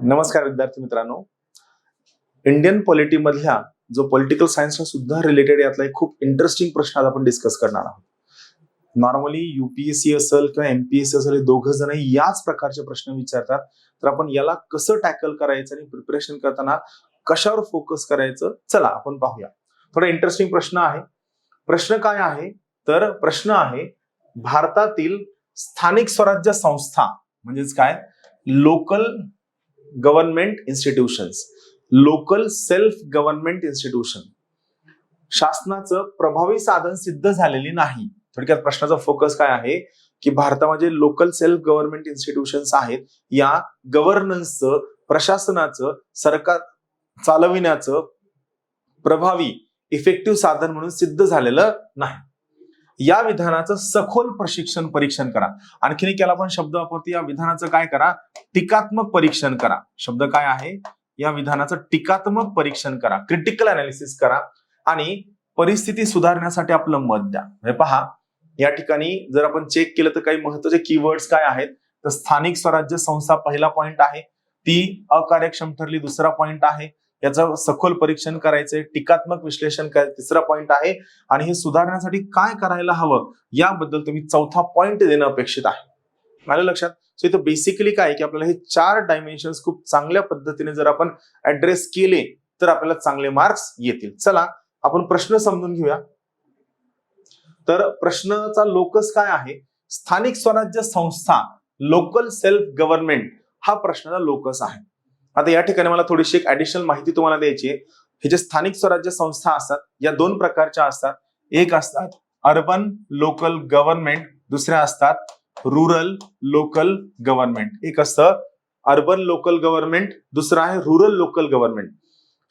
नमस्कार विद्यार्थी मित्रांनो. इंडियन पॉलिटी मधल्या जो पॉलिटिकल सायन्सला सुद्धा रिलेटेड यातला एक खूप इंटरेस्टिंग प्रश्न आज आपण डिस्कस करणार आहोत. नॉर्मली युपीएससी असेल किंवा एमपीएससी असेल, दोघं जण याच प्रकारचे प्रश्न विचारतात. तर आपण याला कसं टॅकल करायचं आणि प्रिपरेशन करताना कशावर फोकस करायचं, चला आपण पाहूया. थोडा इंटरेस्टिंग प्रश्न आहे. प्रश्न काय आहे तर प्रश्न आहे, भारतातील स्थानिक स्वराज्य संस्था म्हणजेच काय, local government institutions, local self government institution शासनाचं प्रभावी साधन सिद्ध झालेली नाही. थोडक्यात प्रश्नाचा फोकस काय आहे की भारतामध्ये लोकल सेल्फ गव्हर्नमेंट इन्स्टिट्यूशन्स आहेत, या गव्हर्नन्सचं, प्रशासनाचं, सरकार चालविण्याचं प्रभावी इफेक्टिव्ह साधन म्हणून सिद्ध झालेलं नाही. या विधानाचं सखोल प्रशिक्षण परीक्षण करा. आणखीन एक याला आपण शब्द वापरतो, या विधानाचं काय करा, टीकात्मक परीक्षण करा. शब्द काय आहे, या विधानाचं टीकात्मक परीक्षण करा, क्रिटिकल अनालिसिस करा आणि परिस्थिती सुधारण्यासाठी आपलं मत द्या. म्हणजे पहा, या ठिकाणी जर आपण चेक केलं तर काही महत्त्वाचे कीवर्ड्स काय आहेत, तर स्थानिक स्वराज्य संस्था पहिला पॉइंट आहे, ती अकार्यक्षम ठरली दुसरा पॉइंट आहे, याचं सखोल परीक्षण करायचंय, टीकात्मक विश्लेषण करायचं तिसरा पॉइंट आहे, आणि हे सुधारण्यासाठी काय करायला हवं याबद्दल तुम्ही चौथा पॉइंट देणं अपेक्षित आहे. माझ्या लक्षात. सो इथं बेसिकली काय की आपल्याला हे 4 डायमेन्शन्स खूप चांगल्या पद्धतीने जर आपण ऍड्रेस केले तर आपल्याला चांगले मार्क्स येतील. चला आपण प्रश्न समजून घेऊया. तर प्रश्नाचा लोकस काय आहे, स्थानिक स्वराज्य संस्था, लोकल सेल्फ गव्हर्नमेंट, हा प्रश्नाचा लोकस आहे. आता या ठिकाणी मला थोडीशी एक ऍडिशनल माहिती तुम्हाला द्यायची आहे. हे जे स्थानिक स्वराज्य संस्था असतात या 2 प्रकारच्या असतात. एक असतात अर्बन लोकल गव्हर्नमेंट, दुसऱ्या असतात रुरल लोकल गव्हर्नमेंट. एक असतं अर्बन लोकल गव्हर्नमेंट, दुसरं आहे रुरल लोकल गव्हर्नमेंट.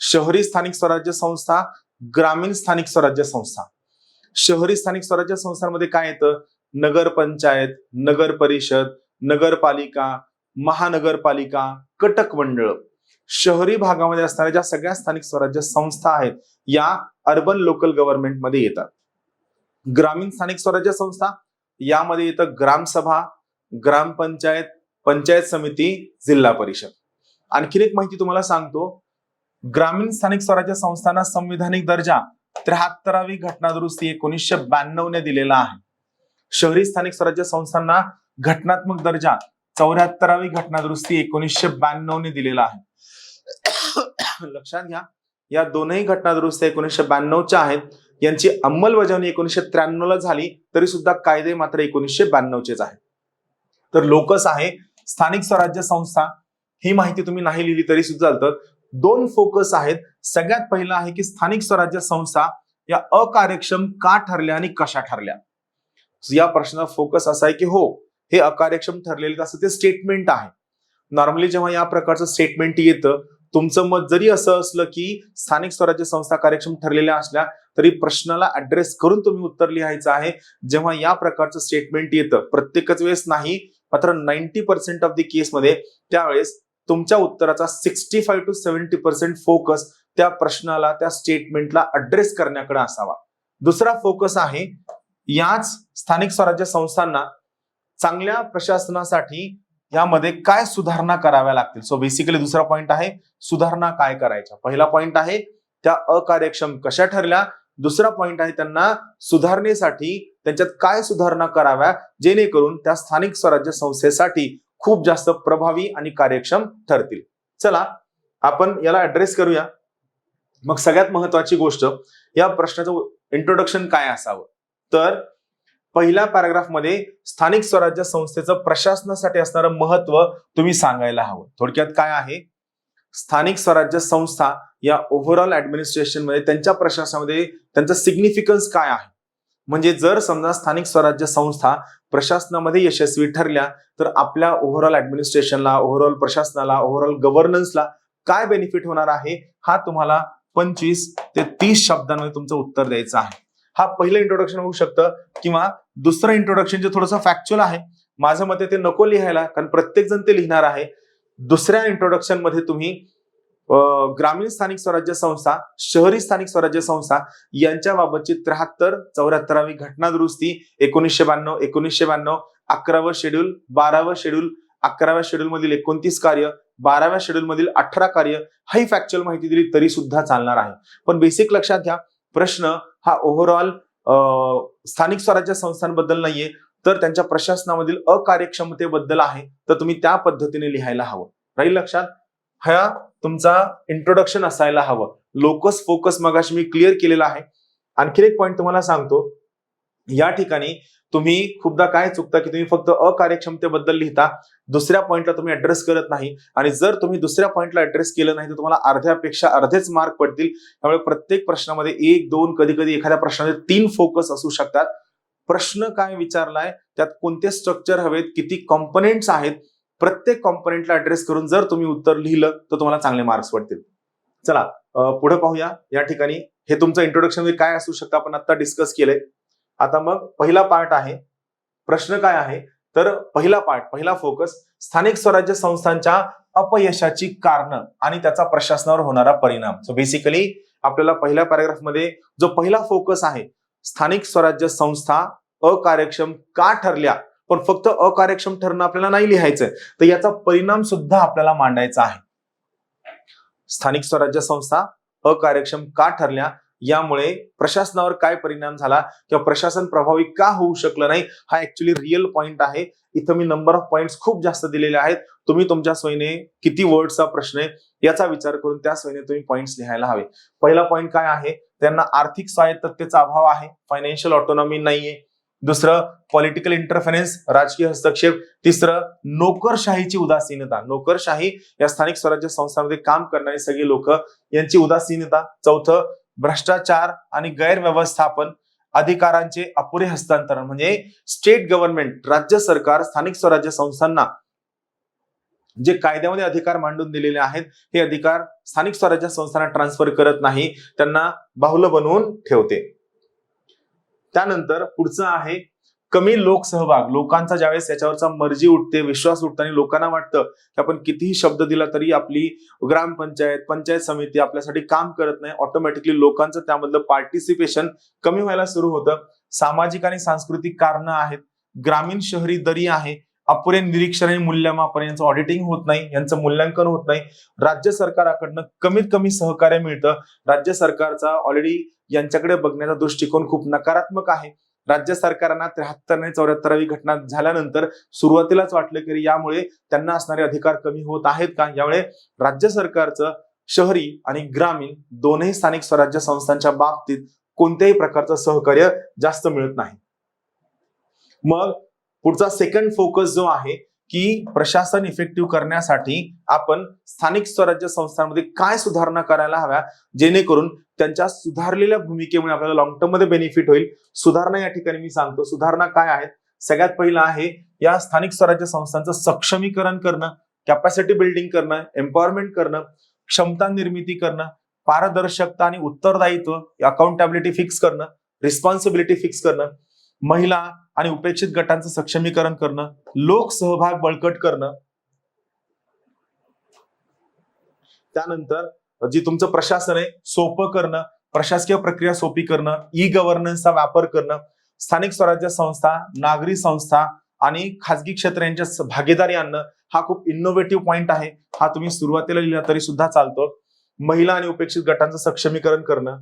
शहरी स्थानिक स्वराज्य संस्था, ग्रामीण स्थानिक स्वराज्य संस्था. शहरी स्थानिक स्वराज्य संस्थांमध्ये काय येतं, नगर पंचायत, नगर परिषद, नगरपालिका, महानगरपालिका, कटक मंडळ. शहरी भागामध्ये असणाऱ्या ज्या सगळ्या स्थानिक स्वराज्य संस्था आहेत या अर्बन लोकल गव्हर्नमेंट मध्ये येतात. ग्रामीण स्थानिक स्वराज्य संस्था यामध्ये येतं ग्रामसभा, ग्रामपंचायत, पंचायत समिती, जिल्हा परिषद. आणखीन एक माहिती तुम्हाला सांगतो, ग्रामीण स्थानिक स्वराज्य संस्थांना संविधानिक दर्जा 73वी घटना दुरुस्ती 1992 ने दिलेला आहे. शहरी स्थानिक स्वराज्य संस्थांना घटनात्मक दर्जा 74वी घटना दुरुस्ती 1992 ने दिलेला आहे. लक्षात घ्या, या दोनही घटना दुरुस्ती 1992च्या आहेत. यांची अंमलबजावणी 1993 ला झाली, तरी सुद्धा कायदे मात्र 1992चेच आहेत. तर लोकस आहे स्थानिक स्वराज्य संस्था. ही माहिती तुम्ही नाही लिहिली तरी सुद्धा चालतं. 2 फोकस आहेत. सगळ्यात पहिला आहे की स्थानिक स्वराज्य संस्था या अकार्यक्षम का ठरल्या आणि कशा ठरल्या. या प्रश्नाचा फोकस असा आहे की हो, हे अकार्यक्षम ठरलेले असं ते स्टेटमेंट आहे. नॉर्मली जेव्हा या प्रकारचं स्टेटमेंट येतं, तुमचं मत जरी असं असलं की स्थानिक स्वराज्य संस्था कार्यक्षम ठरलेल्या असल्या तरी प्रश्नाला ऍड्रेस करून तुम्ही उत्तर लिहायचं आहे. जेव्हा या प्रकारचं स्टेटमेंट येतं, प्रत्येकच वेळेस नाही, मात्र 90% ऑफ द केसमध्ये, त्यावेळेस तुमच्या उत्तराचा 65 to 70% फोकस त्या प्रश्नाला, त्या स्टेटमेंटला ऍड्रेस करण्याकडे असावा. दुसरा फोकस आहे, याच स्थानिक स्वराज्य संस्थांना चांगल्या प्रशासनासाठी यामध्ये काय सुधारणा कराव्या लागतील. सो बेसिकली दुसरा पॉइंट आहे सुधारणा काय करायच्या. पहिला पॉइंट आहे त्या अकार्यक्षम कशा ठरल्या, दुसरा पॉइंट आहे त्यांना सुधारण्यासाठी त्यांच्यात काय सुधारणा कराव्या जेणेकरून त्या स्थानिक स्वराज्य संस्थेसाठी खूप जास्त प्रभावी आणि कार्यक्षम ठरतील. चला आपण याला ऍड्रेस करूया. मग सगळ्यात महत्वाची गोष्ट, या प्रश्नाचं इंट्रोडक्शन काय असावं, तर पहिल्या पॅराग्राफ मध्ये स्थानिक स्वराज्य संस्थेचं प्रशासनासाठी असणारं महत्व तुम्ही सांगायला हवं. थोडक्यात काय आहे, स्थानिक स्वराज्य संस्था या ओव्हरऑल ऍडमिनिस्ट्रेशन मध्ये, त्यांच्या प्रशासनामध्ये त्यांचं सिग्निफिकन्स काय आहे. म्हणजे जर समजा स्थानिक स्वराज्य संस्था प्रशासनामध्ये यशस्वी ठरल्या तर आपल्या ओव्हरऑल ऍडमिनिस्ट्रेशनला, ओव्हरऑल प्रशासनाला, ओव्हरऑल गव्हर्नन्सला काय बेनिफिट होणार आहे, हा तुम्हाला 25 ते 30 शब्दांमध्ये तुमचं उत्तर द्यायचं आहे. हा पहिलं इंट्रोडक्शन होऊ शकतं, किंवा दुसरं इंट्रोडक्शन जे थोडंसं फॅक्च्युअल आहे, माझ्या मते ते नको लिहायला, कारण प्रत्येक जण ते लिहिणार आहे. दुसऱ्या इंट्रोडक्शन मध्ये तुम्ही ग्रामीण स्थानिक स्वराज्य संस्था, शहरी स्थानिक स्वराज्य संस्था यांच्या बाबतची 73, 74वी घटना दुरुस्ती 1992, 11वं शेड्यूल, 12वं शेड्यूल 11व्या शेड्यूल मधील 29 कार्य, 12व्या शेड्यूल मधील 18 कार्य ही फॅक्च्युअल माहिती दिली तरी सुद्धा चालणार आहे. पण बेसिक लक्षात घ्या, प्रश्न हा ओव्हरऑल स्थानिक स्वराज्य संस्थांबद्दल नाहीये, तर त्यांच्या प्रशासनामधील अकार्यक्षमतेबद्दल आहे. तर तुम्ही त्या पद्धतीने लिहायला हवं. राहील लक्षात? हा तुमचा इंट्रोडक्शन असायला हवं. लोकस फोकस मगाशी मी क्लिअर केलेला आहे. आणखी एक पॉईंट तुम्हाला सांगतो, या ठिकाणी तुम्ही खूपदा काय चुकता की तुम्ही फक्त अकार्यक्षमतेबद्दल लिहिता, दुसऱ्या पॉइंटला तुम्ही ऍड्रेस करत नाही. आणि जर तुम्ही दुसऱ्या पॉइंटला ऍड्रेस केलं नाही तर तुम्हाला अर्ध्यापेक्षा अर्धेच मार्क पडतील. त्यामुळे प्रत्येक प्रश्नामध्ये 1, 2, कधी कधी एखाद्या प्रश्नामध्ये 3 फोकस असू शकतात. प्रश्न काय विचारलाय, त्यात कोणते स्ट्रक्चर हवेत, किती कॉम्पोनेंट्स आहेत, प्रत्येक कॉम्पोनेंटला ऍड्रेस करून जर तुम्ही उत्तर लिहिलं तर तुम्हाला चांगले मार्क्स पडतील. चला पुढे पाहूया. या ठिकाणी हे तुमचं इंट्रोडक्शन काय असू शकतं आपण आता डिस्कस केलंय. आता मग पहिला पार्ट आहे, प्रश्न काय आहे, तर पहिला फोकस स्थानिक स्वराज्य संस्थांच्या अपयशाची कारणं आणि त्याचा प्रशासनावर होणारा परिणाम. सो बेसिकली आपल्याला पहिल्या पॅराग्राफ मध्ये जो पहिला फोकस आहे, स्थानिक स्वराज्य संस्था अकार्यक्षम का ठरल्या, पण फक्त अकार्यक्षम ठरणं आपल्याला नाही लिहायचंय, तर याचा परिणाम सुद्धा आपल्याला मांडायचा आहे. स्थानिक स्वराज्य संस्था अकार्यक्षम का ठरल्या, यामुळे प्रशासनावर काय परिणाम झाला किंवा प्रशासन प्रभावी का होऊ शकलं नाही, हा ऍक्च्युअली रिअल पॉइंट आहे. इथं मी नंबर ऑफ पॉइंट्स खूप जास्त दिलेले आहेत. तुम्ही तुमच्या सोयीने किती वर्डचा प्रश्न आहे याचा विचार करून त्या सोयीने तुम्ही पॉइंट्स लिहायला हवे. पहिला पॉइंट काय आहे, त्यांना आर्थिक स्वायत्ततेचा अभाव आहे, फायनान्शियल ऑटोनॉमी नाहीये. दुसरं पॉलिटिकल इंटरफेरन्स, राजकीय हस्तक्षेप. तिसरं नोकरशाहीची उदासीनता, नोकरशाही या स्थानिक स्वराज्य संस्थांमध्ये काम करणारी सगळी लोक यांची उदासीनता. चौथं भ्रष्टाचार आणि गैरव्यवस्थापन, अधिकारांचे अपुरे हस्तांतरण, म्हणजे स्टेट गव्हर्नमेंट, राज्य सरकार स्थानिक स्वराज्य संस्थांना जे कायद्यामध्ये अधिकार मांडून दिलेले आहेत हे अधिकार स्थानिक स्वराज्य संस्थांना ट्रान्सफर करत नाही, त्यांना बाहुलं बनवून ठेवते. त्यानंतर पुढचं आहे कमी लोकसहभाग. लोकांचा ज्यावेळेस याच्यावरचा मर्जी उठते, विश्वास उठतो आणि लोकांना वाटतं की आपण कितीही शब्द दिला तरी आपली ग्रामपंचायत, पंचायत समिती आपल्यासाठी काम करत नाही, ऑटोमॅटिकली लोकांचं त्यामधलं पार्टिसिपेशन कमी व्हायला सुरू होतं. सामाजिक आणि सांस्कृतिक कारणं आहेत, ग्रामीण शहरी दरी आहे, अपुरे निरीक्षण आणि मूल्यमापन, यांचं ऑडिटिंग होत नाही, यांचं मूल्यांकन होत नाही, राज्य सरकाराकडनं कमीत कमी सहकार्य मिळतं. राज्य सरकारचा ऑलरेडी यांच्याकडे बघण्याचा दृष्टिकोन खूप नकारात्मक आहे. राज्य सरकारांना 73 आणि 74वी घटना झाल्यानंतर सुरुवातीलाच वाटलं की यामुळे त्यांना असणारे अधिकार कमी होत आहेत का, यामुळे राज्य सरकारचं शहरी आणि ग्रामीण दोन्ही स्थानिक स्वराज्य संस्थांच्या बाबतीत कोणत्याही प्रकारचं सहकार्य जास्त मिळत नाही. मग पुढचा सेकंड फोकस जो आहे की प्रशासन इफेक्टिव्ह करण्यासाठी आपण स्थानिक स्वराज्य संस्थांमध्ये काय सुधारणा करायला हव्या, जेणेकरून त्यांच्या सुधारलेल्या भूमिकेमुळे आपल्याला लॉंग टर्म मध्ये बेनिफिट होईल. सुधारणा या ठिकाणी मी सांगतो, सुधारणा काय आहेत. सगळ्यात पहिला आहे या स्थानिक स्वराज्य संस्थांचं सक्षमीकरण करणं, कॅपॅसिटी बिल्डिंग करणं, एम्पॉवरमेंट करणं, क्षमता निर्मिती करणं, पारदर्शकता आणि उत्तरदायित्व, अकाउंटेबिलिटी फिक्स करणं, रिस्पॉन्सिबिलिटी फिक्स करणं, महिला आणि उपेक्षित गटांचं सक्षमीकरण करणं, लोकसहभाग बळकट करणं. त्यानंतर जी तुमचं प्रशासन आहे सोपं करणं, प्रशासकीय प्रक्रिया सोपी करणं, ई गव्हर्नन्सचा वापर करणं, स्थानिक स्वराज्य संस्था, नागरी संस्था आणि खासगी क्षेत्र यांच्या भागीदारी आणणं, हा खूप इनोव्हेटिव्ह पॉइंट आहे. हा तुम्ही सुरुवातीला लिहिला तरी सुद्धा चालतो. महिला आणि उपेक्षित गटांचं सक्षमीकरण करणं,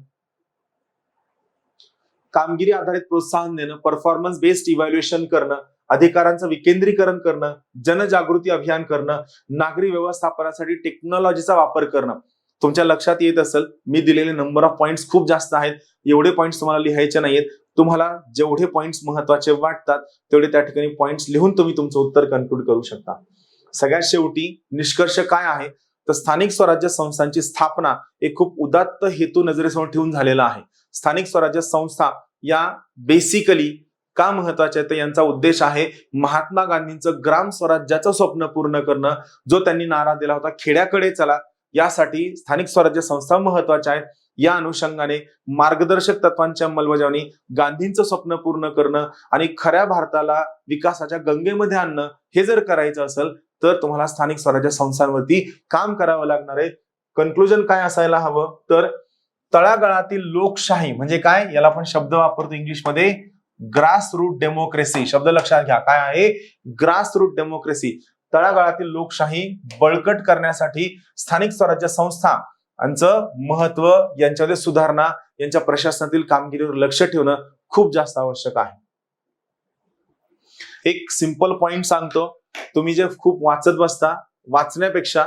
कामगिरी आधारित प्रोत्साहन देणं, परफॉर्मन्स बेस्ड इव्हॅल्युएशन करणं, अधिकारांचं विकेंद्रीकरण करणं, जनजागृती अभियान करणं, नागरी व्यवस्थापनासाठी टेक्नॉलॉजीचा वापर करणं. तुमच्या लक्षात येत असेल मी दिलेले नंबर ऑफ पॉइंट्स खूप जास्त आहेत, एवढे पॉइंट्स तुम्हाला लिहायचे नाहीयेत. तुम्हाला जेवढे पॉइंट्स महत्वाचे वाटतात तेवढे त्या ठिकाणी पॉइंट्स लिहून तुम्ही तुमचं उत्तर कन्क्लूड करू शकता. सगळ्यात शेवटी निष्कर्ष काय आहे, तर स्थानिक स्वराज्य संस्थांची स्थापना एक खूप उदात्त हेतू नजरेसमोर ठेवून झालेला आहे. स्थानिक स्वराज्य संस्था या बेसिकली का महत्वाच्या आहेत, तर यांचा उद्देश आहे महात्मा गांधींचं ग्राम स्वराज्याचं स्वप्न पूर्ण करणं, जो त्यांनी नारा दिला होता खेड्याकडे चला. यासाठी स्थानिक स्वराज्य संस्था महत्वाच्या आहेत. या अनुषंगाने मार्गदर्शक तत्वांची अंमलबजावणी, गांधींचं स्वप्न पूर्ण करणं आणि खऱ्या भारताला विकासाच्या गंगेमध्ये आणणं, हे जर करायचं असेल तर तुम्हाला स्थानिक स्वराज्य संस्थांवरती काम करावं लागणार आहे. कन्क्लुजन काय असायला हवं, तर तळागाळातील लोकशाही म्हणजे काय, याला आपण शब्द वापरतो इंग्लिशमध्ये ग्रास रूट डेमोक्रेसी. शब्द लक्षात घ्या, काय आहे ग्रास रूट डेमोक्रेसी. तळागाळातील लोकशाही बळकट करण्यासाठी स्थानिक स्वराज्य संस्थांचं महत्व, यांच्यामध्ये सुधारणा, यांच्या प्रशासनातील कामगिरीवर लक्ष ठेवणं खूप जास्त आवश्यक आहे. एक सिंपल पॉइंट सांगतो, तुम्ही जे खूप वाचत बसता, वाचण्यापेक्षा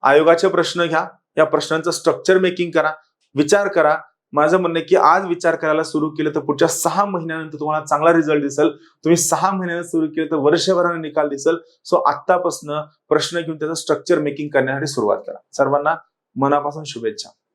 आयोगाचे प्रश्न घ्या, या प्रश्नांचं स्ट्रक्चर मेकिंग करा, विचार करा. माझं म्हणणं आहे की आज विचार करायला सुरू केलं तर पुढच्या 6 महिन्यानंतर तुम्हाला चांगला रिझल्ट दिसेल. तुम्ही 6 महिन्यानं सुरू केलं तर वर्षभराने निकाल दिसेल. सो आत्तापासून प्रश्न घेऊन त्याचं स्ट्रक्चर मेकिंग करण्यासाठी सुरुवात करा. सर्वांना मनापासून शुभेच्छा.